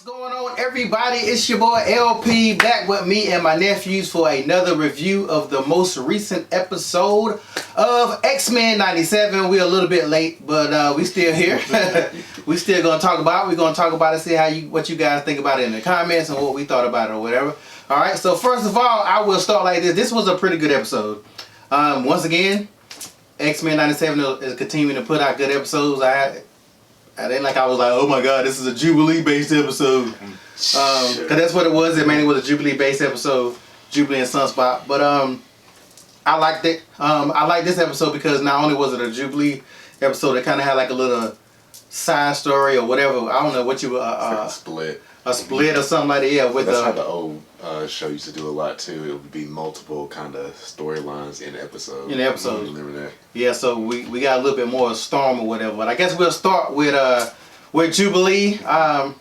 What's going on, everybody? It's your boy LP back with me and my nephews for another review of the most recent episode of XMEN 97. We're a little bit late, but we still here. We still gonna talk about it. We're gonna talk about it, see what you guys think about it in the comments and what we thought about it or whatever. All right. So first of all, I will start like this. This was a pretty good episode. Once again, XMEN 97 is continuing to put out good episodes. I didn't like I was like, oh my god, this is a Jubilee based episode. Cause that's what it was. It mainly was a Jubilee based episode, Jubilee and Sunspot. But I liked it. I like this episode because not only was it a Jubilee episode, it kind of had like a little side story or whatever. I don't know what you split. A split or something like that. Yeah, with that's how the old show used to do a lot too. It would be multiple kind of storylines in episodes. Remember that? Yeah, so we got a little bit more Storm or whatever. But I guess we'll start with Jubilee.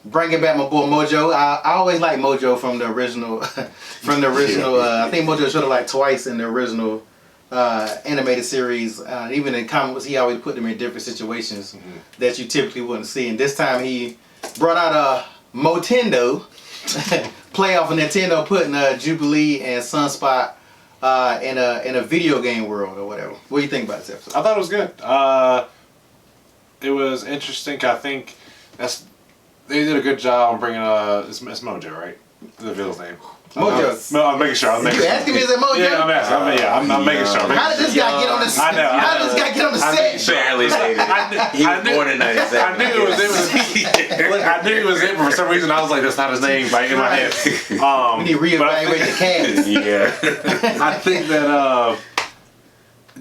Bringing back my boy Mojo. I always like Mojo from the original. I think Mojo showed up like twice in the original animated series. Even in comics, he always put them in different situations that you typically wouldn't see. And this time he brought out a Motendo play off of Nintendo, putting Jubilee and Sunspot in a video game world or whatever. What do you think about this episode? I thought it was good. It was interesting. I think they did a good job of bringing it's Mojo, right? The villain's name. Mojo. No, I'm making sure. You asking me is it Mojo? Yeah, I'm asking. I'm making sure. How did this guy get on the set? I know. How did this guy get on the set? Barely stated. He was born in 97. I knew it was. I knew it was him, but for some reason I was like, that's not his name. Like in my head. We need to reevaluate the cast. Yeah. I think that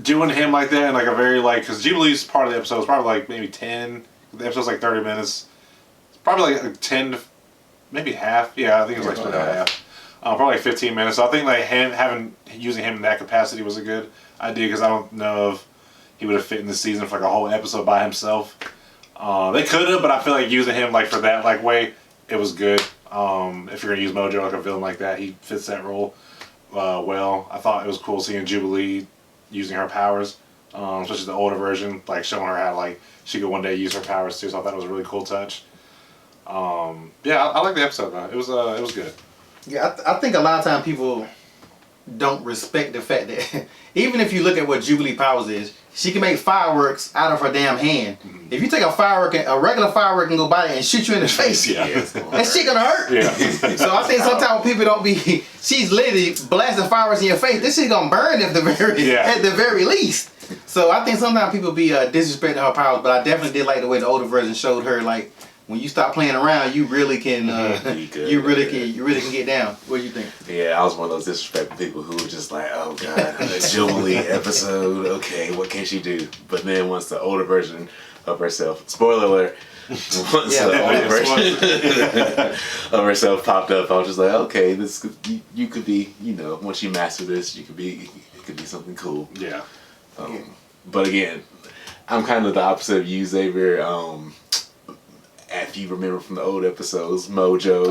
doing him like that and like a very because Jubilee's part of the episode is probably like maybe 10. The episode's like 30 minutes. It's probably like 10 to maybe half. Yeah, I think it was like split out half. Probably like 15 minutes. So I think like using him in that capacity was a good idea because I don't know if he would have fit in the season for like a whole episode by himself. They could have, but I feel like using him like for that like way, it was good. If you're gonna use Mojo like a villain like that, he fits that role well. I thought it was cool seeing Jubilee using her powers, especially the older version, like showing her how like she could one day use her powers too. So I thought it was a really cool touch. Yeah, I like the episode though. It was good. Yeah, I think a lot of times people don't respect the fact that even if you look at what Jubilee powers is, she can make fireworks out of her damn hand. If you take a regular firework and go by it and shoot you in the face, that shit gonna hurt. Yeah. So I think sometimes people don't be. She's literally blasting fireworks in your face. This shit gonna burn at the very least. So I think sometimes people be disrespecting her powers, but I definitely did like the way the older version showed her like. When you stop playing around, you really can. You really can get down. What do you think? Yeah, I was one of those disrespectful people who were just like, "Oh God, a Jubilee episode. Okay, what can she do?" But then once the older version of herself, spoiler alert, once the older version of herself popped up, I was just like, "Okay, you could be. Once you master this, it could be something cool." Yeah. But again, I'm kind of the opposite of you, Xavier. If you remember from the old episodes, Mojo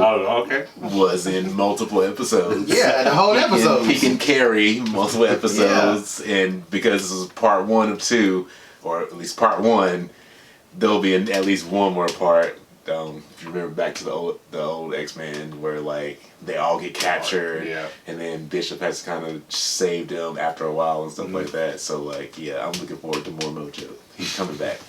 was in multiple episodes. Yeah, the whole episode. He can carry multiple episodes, and because this is part 1 of 2, or at least part 1, there'll be at least one more part. If you remember back to the old X-Men, where like they all get captured, and then Bishop has to kind of save them after a while and stuff like that. So like, yeah, I'm looking forward to more Mojo. He's coming back.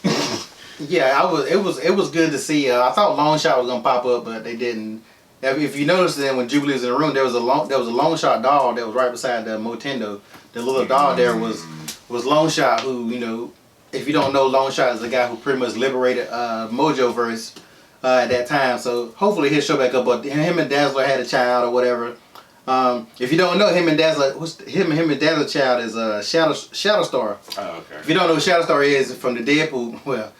Yeah, it was good to see. I thought Long Shot was gonna pop up, but they didn't. If you notice, then when Jubilee was in the room, there was a Long Shot doll that was right beside the Motendo. The little doll there was Long Shot, who if you don't know, Long Shot is the guy who pretty much liberated Mojoverse at that time. So hopefully he'll show back up. But him and Dazzler had a child or whatever. If you don't know, him and Dazzler, him and Dazzler's child is Shatterstar. Oh, okay. If you don't know who Shatterstar is from the Deadpool, well.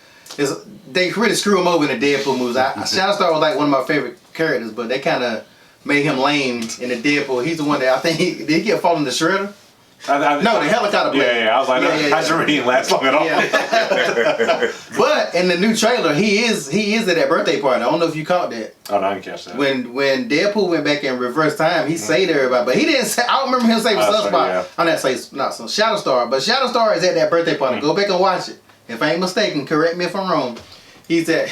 They really screw him over in the Deadpool movies. Shatterstar was like one of my favorite characters, but they kind of made him lame in the Deadpool. He's the one that I think did he get falling to Shredder? No, the helicopter blade. Yeah, I was like, I just remember he didn't last long at all. Yeah. But in the new trailer, he is at that birthday party. I don't know if you caught that. Oh, no, I didn't catch that. When Deadpool went back in reverse time, he saved everybody, but he didn't say. I don't remember him saying Sunspot. I'm not saying not so Shatterstar, but Shatterstar is at that birthday party. Go back and watch it. If I ain't mistaken, correct me if I'm wrong. He's at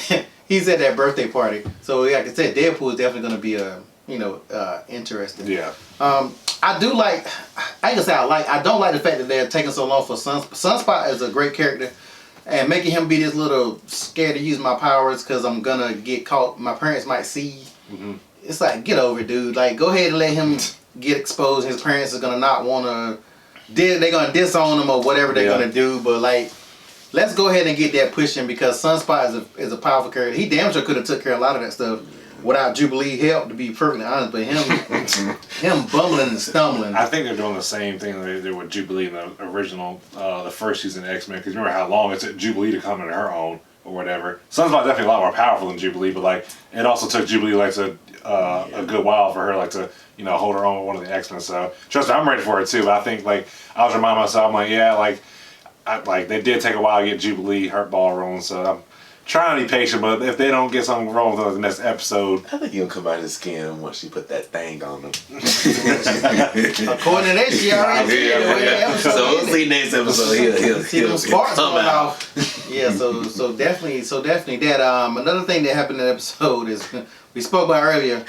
he's at that birthday party. So like I said, Deadpool is definitely gonna be interesting. Yeah. I do like. I ain't gonna say I don't like the fact that they're taking so long for Sunspot is a great character, and making him be this little scared to use my powers because I'm gonna get caught. My parents might see. Mm-hmm. It's like, get over it, dude. Like, go ahead and let him get exposed. His parents are gonna not wanna. They're gonna disown him or whatever they're gonna do. But like, let's go ahead and get that pushing because Sunspot is a powerful character. He damn sure could have took care of a lot of that stuff without Jubilee help, to be perfectly honest. But him bumbling and stumbling. I think they're doing the same thing they did with Jubilee in the original, the first season of X-Men. Because remember how long it took Jubilee to come into her own or whatever. Sunspot definitely a lot more powerful than Jubilee, but like it also took Jubilee like a good while for her like to hold her own with one of the X-Men. So trust me, I'm ready for it too. But I think like I was reminding myself, I'm like they did take a while to get Jubilee her ball rolling. So I'm trying to be patient, but if they don't get something wrong with the next episode, I think he'll come out of his skin once she put that thing on him. According to that, she already did. So we'll see next episode. He'll sparks come going out. off. Yeah, so definitely that. Another thing that happened in the episode is we spoke about earlier.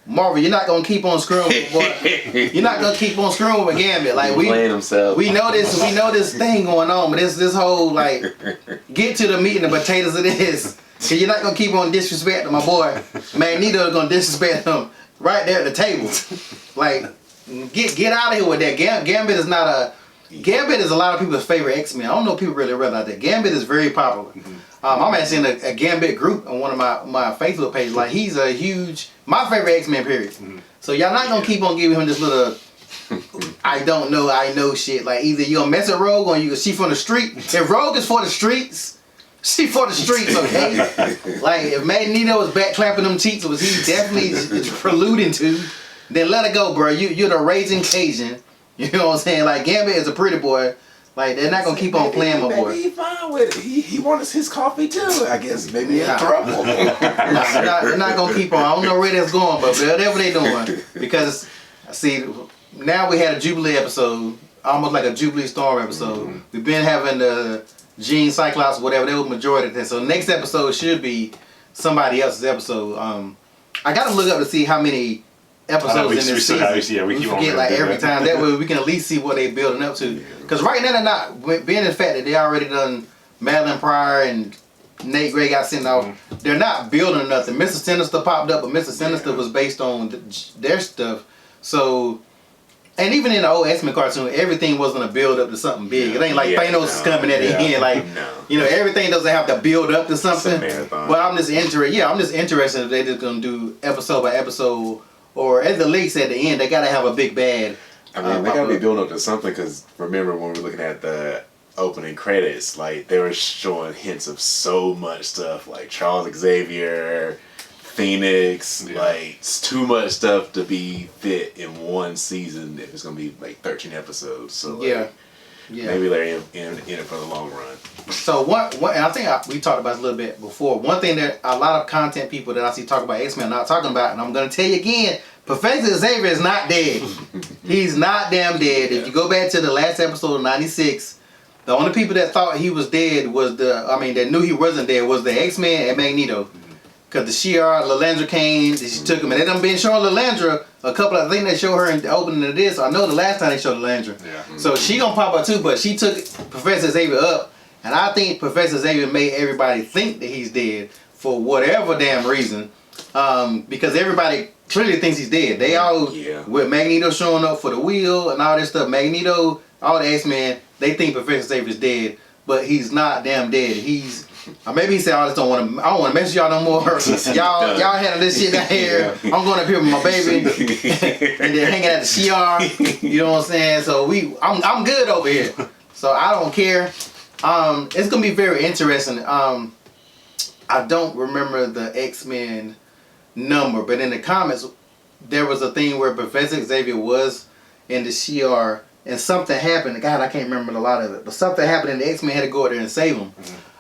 Marvel, you're not gonna keep on screwing with boy. You're not gonna keep on screwing with Gambit. Like we know this thing going on, but this whole like get to the meat and the potatoes of this. Cause you're not gonna keep on disrespecting my boy. Magneto gonna disrespect him right there at the table. Like get out of here with that. Gambit is not a Gambit is a lot of people's favorite X-Men. I don't know if people really realize that. Gambit is very popular. I'm actually in a Gambit group on one of my Facebook pages. Like he's a huge, my favorite X-Men period. So y'all not gonna keep on giving him this little, I don't know, I know shit. Like either you gonna mess with Rogue or she from the street. If Rogue is for the streets, she for the streets, okay? Like if Magneto was back clapping them cheeks, was he definitely preluding to, then let it go, bro. You're the raging Cajun. You know what I'm saying? Like Gambit is a pretty boy. Like they're not gonna keep on playing my boy. Maybe he fine with it. He wants his coffee too. I guess maybe in trouble. They're not gonna keep on. I don't know where that's going, but whatever they doing, because see, now we had a Jubilee episode, almost like a Jubilee Storm episode. We've been having the Jean Cyclops, whatever. They were majority of that. So next episode should be somebody else's episode. I gotta look up to see how many episodes in this season. We forget like every time. That way we can at least see what they building up to. Because right now they're not, being the fact that they already done Madeline Pryor and Nate Gray got sent off, they're not building nothing. Mr. Sinister popped up, but Mr. Sinister was based on their stuff. So, and even in the old X-Men cartoon, everything was going to build up to something big. It ain't like Thanos is coming at the end. Like, everything doesn't have to build up to something. But I'm just interested if they're just going to do episode by episode. Or as the leaks at the end, they gotta have a big bad. I mean, they gotta be building up to something. Because remember when we were looking at the opening credits, like they were showing hints of so much stuff, like Charles Xavier, Phoenix. Like it's too much stuff to be fit in one season. If it's gonna be like 13 episodes, so like, maybe they're in it for the long run. So what and I think we talked about this a little bit before. One thing that a lot of content people that I see talk about X-Men not talking about, and I'm gonna tell you again, Professor Xavier is not dead. He's not damn dead. If you go back to the last episode of 96, the only people that thought he was dead was that knew he wasn't dead was the X-Men and Magneto. Cause the Shi'ar, Lalandra came, she took him, and they done been showing Lalandra a couple of things they show her in the opening of this. I know the last time they showed Lalandra. So she gonna pop up too, but she took Professor Xavier up, and I think Professor Xavier made everybody think that he's dead for whatever damn reason. Because everybody clearly thinks he's dead. They all with Magneto showing up for the wheel and all this stuff. Magneto, all the X-Men, they think Professor Xavier's dead, but he's not damn dead. Maybe he said, I don't want to mess with y'all no more. y'all handle this shit down here. I'm going up here with my baby and then hanging at the Shi'ar. You know what I'm saying? So I'm good over here. So I don't care. It's gonna be very interesting. I don't remember the X-Men number, but in the comics there was a thing where Professor Xavier was in the Shi'ar and something happened. God, I can't remember a lot of it, but something happened and the X-Men had to go out there and save him.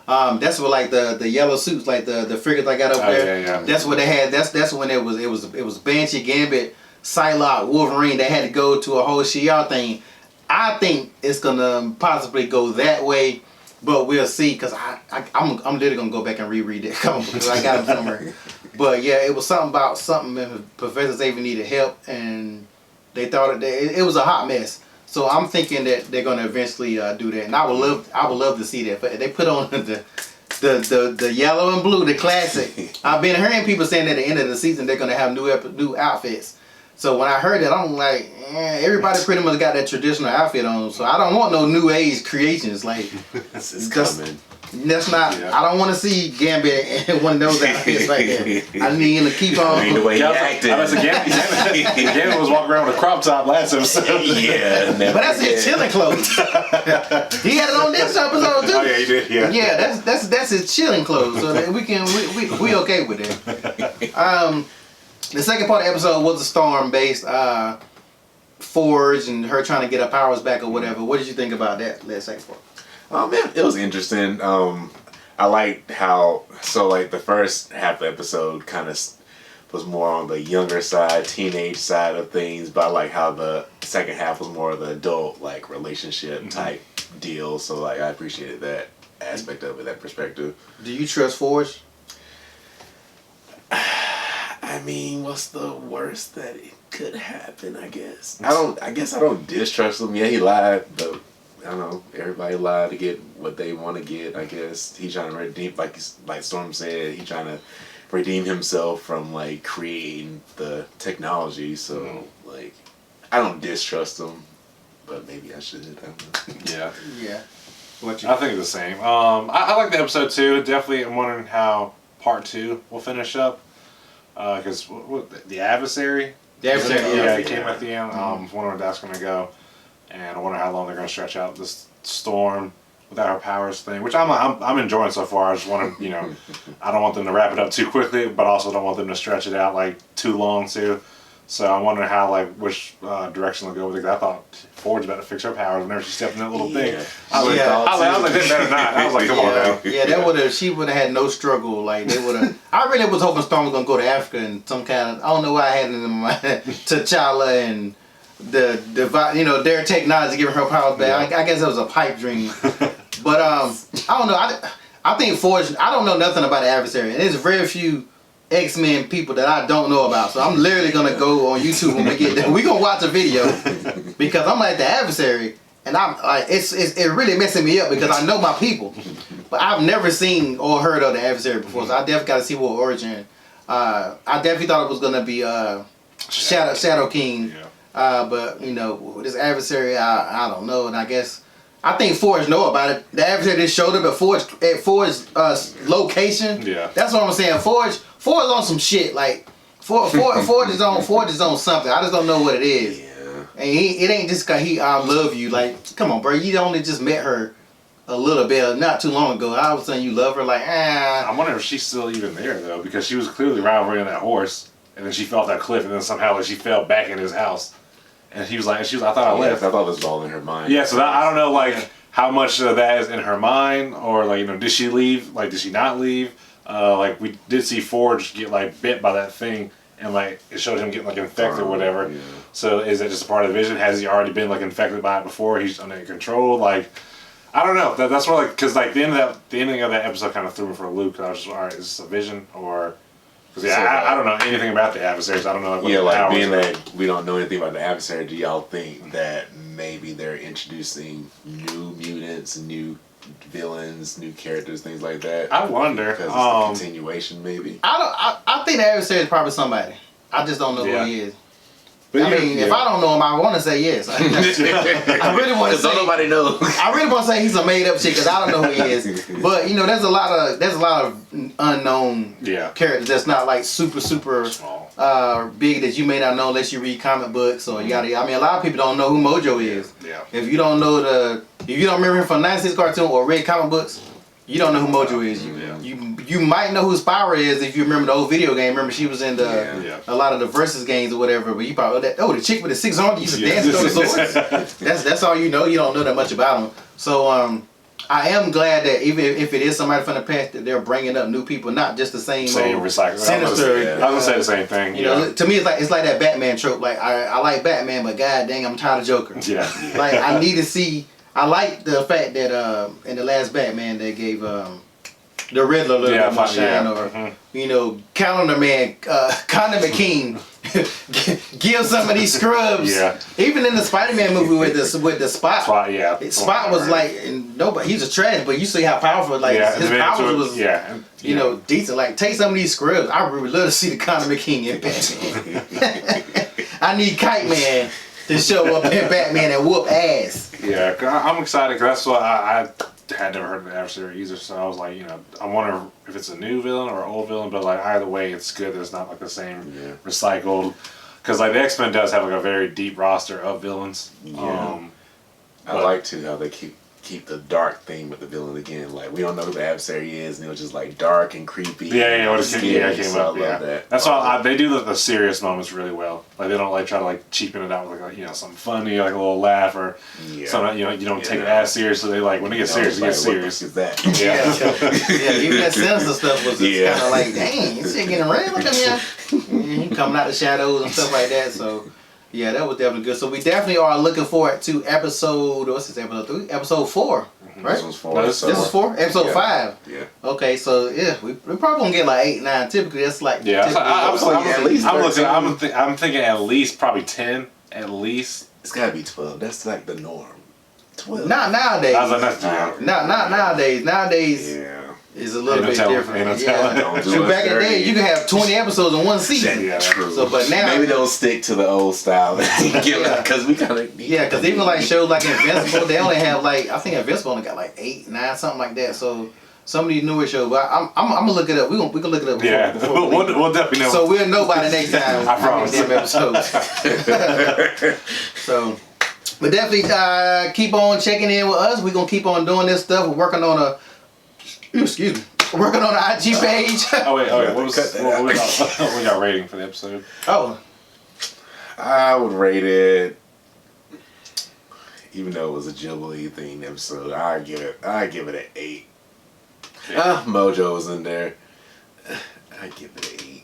That's what like the yellow suits, like the frigates I got up there. That's what they had. That's when it was Banshee, Gambit, Psylocke, Wolverine. They had to go to a whole Shi'ar thing. I think it's gonna possibly go that way. but we'll see. Cause I'm literally gonna go back and reread that comic book because I got them somewhere. But yeah, it was something about something. And Professor Xavier needed help, and they thought it was a hot mess. So I'm thinking that they're gonna eventually do that, and I would love to see that. But they put on the yellow and blue, the classic. I've been hearing people saying at the end of the season they're gonna have new outfits. So when I heard that, I'm like, everybody pretty much got that traditional outfit on. So I don't want no new age creations. Like, it's coming. That's not. Yeah. I don't want to see Gambit in one of those outfits right there. I need him to keep on. I mean, the way he acted. Gambit was walking around with a crop top last episode. Yeah, but that's his chilling clothes. He had it on this episode too. Oh yeah, he did. Yeah. Yeah, that's his chilling clothes. So that we okay with that. The second part of the episode was a storm-based Forge and her trying to get her powers back or whatever. What did you think about that second part? Oh man, it was interesting. I liked how the first half of the episode kind of was more on the younger side, teenage side of things, but I like how the second half was more of the adult relationship type deal. So I appreciated that aspect of it, that perspective. Do you trust Forge? I mean, what's the worst that it could happen? I guess I don't distrust him. Yeah, he lied, but I don't know. Everybody lied to get what they want to get. I guess he's trying to redeem, like Storm said, he's trying to redeem himself from creating the technology. So I don't distrust him, but maybe I should. I don't know. Yeah. Yeah. I think the same. I like the episode too. Definitely, I'm wondering how part 2 will finish up. Because the adversary. The adversary. Yeah, it came at the end. I wondering where that's going to go. And I wonder how long they're going to stretch out this Storm without her powers thing, which I'm enjoying so far. I just want to, I don't want them to wrap it up too quickly, but also don't want them to stretch it out too long too. So I'm wondering how which direction they'll go with it. I thought Ford's about to fix her powers whenever she stepped in that little thing. I was like, they better not. I was like, come on now. Yeah, she would have had no struggle. They would have. I really was hoping Storm was gonna go to Africa and some kind of. I don't know why I had it in my mind. T'Challa and their technology giving her powers back. I guess it was a pipe dream. But I don't know. I think Forge. I don't know nothing about the adversary, and there's very few XMEN people that I don't know about. So I'm literally gonna go on YouTube when we get there. We're gonna watch a video because I'm like the adversary, and I'm like it really messing me up because I know my people, but I've never seen or heard of the adversary before. So I definitely got to see what origin. I definitely thought it was gonna be Shadow King, but this adversary I don't know, and I guess. I think Forge know about it. The adversary just showed up at Forge's location. Yeah. That's what I'm saying. Forge on some shit. Forge is on something. I just don't know what it is. Yeah. And it ain't just cause I love you. Come on, bro. You only just met her a little bit, not too long ago. I was saying you love her. I wonder if she's still even there though, because she was clearly riding that horse, and then she fell off that cliff, and then somehow she fell back in his house. And she was I thought I left. I thought this was all in her mind. Yeah, so I don't know, how much of that is in her mind, or did she leave? Did she not leave? We did see Forge get bit by that thing, and it showed him getting infected or whatever. Yeah. So is that just a part of the vision? Has he already been infected by it before? He's under control. I don't know. That's where because the ending of that episode kind of threw me for a loop. Cause I was just all right. Is this a vision or? Because I don't know anything about the adversaries. I don't know. What being that we don't know anything about the adversary, do y'all think that maybe they're introducing new mutants, new villains, new characters, things like that? I wonder. Because it's a continuation, maybe. I think the adversary is probably somebody. I just don't know who he is. But if I don't know him, I want to say yes. I really want to say. Nobody knows. I really want to say he's a made up chick because I don't know who he is. But there's a lot of unknown characters that's not super small, big that you may not know unless you read comic books or yada yada. I mean, a lot of people don't know who Mojo is. Yeah. If you don't remember him from 96 cartoon or read comic books, you don't know who Mojo is. You might know who Spyro is if you remember the old video game. Remember she was in a lot of the versus games or whatever. But you probably the chick with the 6 arms used to dance with those swords. That's all you know. You don't know that much about them. So I am glad that even if it is somebody from the past, that they're bringing up new people, not just the same recycled. Sinister. I was gonna say the same thing. To me, it's like that Batman trope. I like Batman, but god dang, I'm tired of Joker. Yeah. I need to see I like the fact that in the last Batman they gave the Riddler a little bit more shine, or you know, Calendar Man, Conor McKean, give some of these scrubs. Yeah. Even in the Spider-Man movie with the Spot. Spot was like, and nobody. He's a trash, but you see how powerful. Like his powers was. You know, decent. Like, take some of these scrubs. I would love to see the Conor McKean in Batman. I need Kite Man to show up in Batman and whoop ass. Yeah, I'm excited because that's what I had never heard of the adversary either. So I was like, you know, I wonder if it's a new villain or an old villain, but like either way, it's good that it's not like the same recycled. Because like the X-Men does have like a very deep roster of villains. Yeah. I like to how they keep the dark theme with the villain again. Like, we don't know who the adversary is, and it was just like dark and creepy. Yeah, what came up. I love that. That's why they do the serious moments really well. Like, they don't like try to like cheapen it out with like, you know, something funny, like a little laugh or something. You know, you don't take it as seriously. They like when they get serious, it gets serious. What the fuck is Yeah. Yeah, even that sinister stuff was kind of like, dang, this shit getting real. Look at me, he coming out the shadows and stuff like that. So. Yeah, that was definitely good. So we definitely are looking forward to episode 3? Episode 4, right? This was 4. This is 4? Episode 5? Yeah. Okay, so yeah, we probably gonna get like 8, 9. Typically, that's like. Yeah, I'm thinking at least probably 10, at least. It's gotta be 12. That's like the norm. 12. Not nowadays. Not nowadays. Nowadays. Yeah. Is a little bit different. So back in the day, you could have 20 episodes in one season. Yeah, true. So, but now maybe they'll stick to the old style because we kind of because even like shows like Invincible, they only have like, I think Invincible only got like 8, 9, something like that. So some of these newer shows, but I'm gonna look it up. We can look it up. Before we'll definitely know. So we'll know by the next time. I promise. Damn episodes. So. But definitely keep on checking in with us. We're gonna keep on doing this stuff. We're working on working on an IG page. Oh wait. What was y'all rating for the episode? Oh, I would rate it, even though it was a Jubilee themed episode, I give it an 8. Yeah. Mojo was in there. I give it an 8.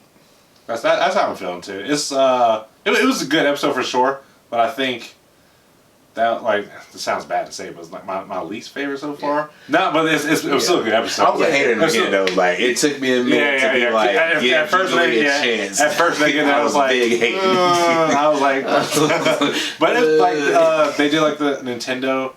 That's how I'm feeling too. It's it was a good episode for sure, but I think that, like, this sounds bad to say, but it's like my least favorite so far. No, but it was still a good episode. I was a hater in the beginning though. Like, it took me a minute to be like, at first they get I was like, big hating. I was like, but it's like they did like the Nintendo.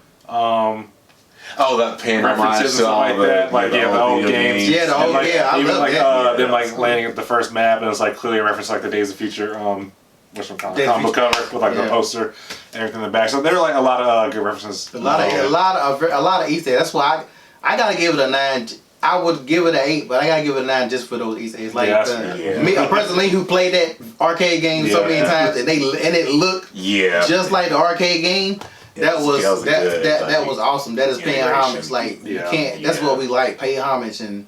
That Panama references and stuff like that, like the old games. Yeah, the old I even love like that. them like landing at the first map, and it was like clearly a reference to, like the Days of Future. What's comic cover with like the poster and everything in the back. So there were like a lot of good references. A lot of Easter eggs. That's why I gotta give it a 9. I would give it an 8, but I gotta give it a 9 just for those Easter eggs. Like me, a person who played that arcade game so many times, and it looked just like the arcade game. That was awesome. That is paying homage. Like you can't. That's what we like. Pay homage and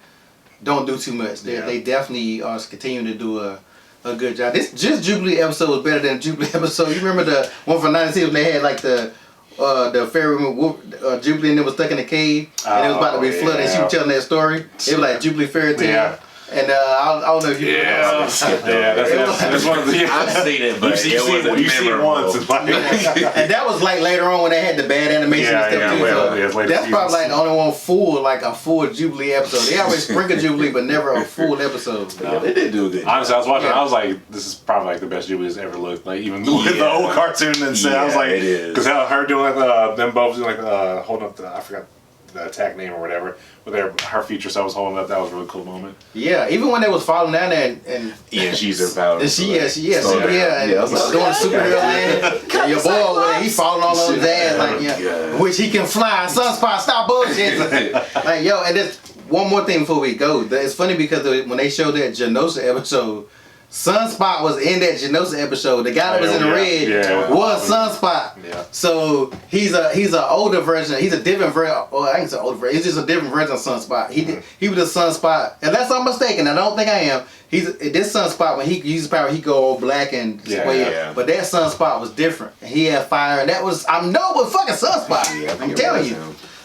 don't do too much. They definitely are continuing to do a good job. This Jubilee episode was better than the Jubilee episode. You remember the one from 96 when they had like the fairy Jubilee and it was stuck in a cave and it was about to be flooded and she was telling that story. It was like Jubilee fairy tale. Yeah. And I don't know if you that's one of the. I've seen it, but you see it once. And that was like later on when they had the bad animation and stuff too. So that's probably like the only one a full Jubilee episode. They always sprinkle Jubilee, but never a full episode. No, they did do a good job. Honestly, I was watching. I was like, this is probably like the best Jubilee's ever looked. Like even with the old cartoon and stuff. I was like, because her doing like them both doing like holding up I forgot the attack name or whatever, with her feature self was holding up. That was a really cool moment. Yeah, even when they was falling down there and she's her power. And doing superhero land. Your boy, he falling all over his ass which he can fly. Sunspot, stop bullshit. Like and this one more thing before we go. It's funny because when they showed that Genosha episode, Sunspot was in that Genosha episode. The guy that was in the red was Sunspot. Yeah. So he's an older version. He's a different version. Well, I ain't say older version. He's just a different version of Sunspot. He was a Sunspot. Unless I'm mistaken, I don't think I am. This Sunspot, when he uses power, he go all black and but that Sunspot was different. He had fire, and that was fucking Sunspot. I'm telling you.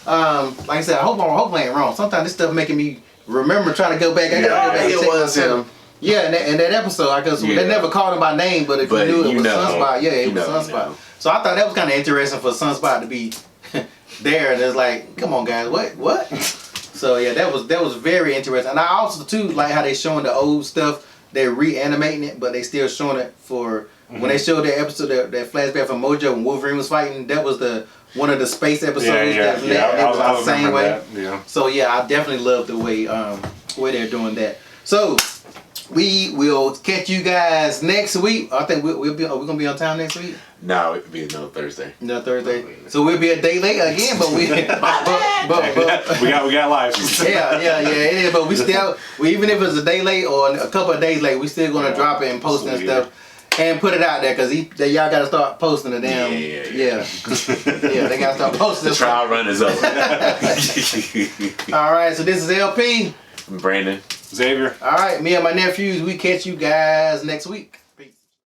Like I said, I hope I ain't wrong. Sometimes this stuff making me remember trying to go back. I gotta go back and check was him. Yeah, in that episode, they never called him by name, but if you knew it was Sunspot, it was Sunspot. So I thought that was kind of interesting for Sunspot to be there, and it's like, come on, guys, what? So yeah, that was very interesting. And I also too like how they showing the old stuff. They're reanimating it, but they still showing it for when they showed that episode, that flashback from Mojo when Wolverine was fighting. That was one of the space episodes. I was the same way. that. Yeah. So yeah, I definitely love the way they're doing that. So we will catch you guys next week. I think we're gonna be on time next week. No, it could be another Thursday. No, Thursday. So we'll be a day late again, but we we got lives. yeah, it is. But we even if it's a day late or a couple of days late, we still gonna drop it and post it and stuff. And put it out there because y'all gotta start posting the damn. Yeah. They gotta start posting. The trial run is over. All right, so this is LP. Brandon. Xavier. All right, me and my nephews. We catch you guys next week.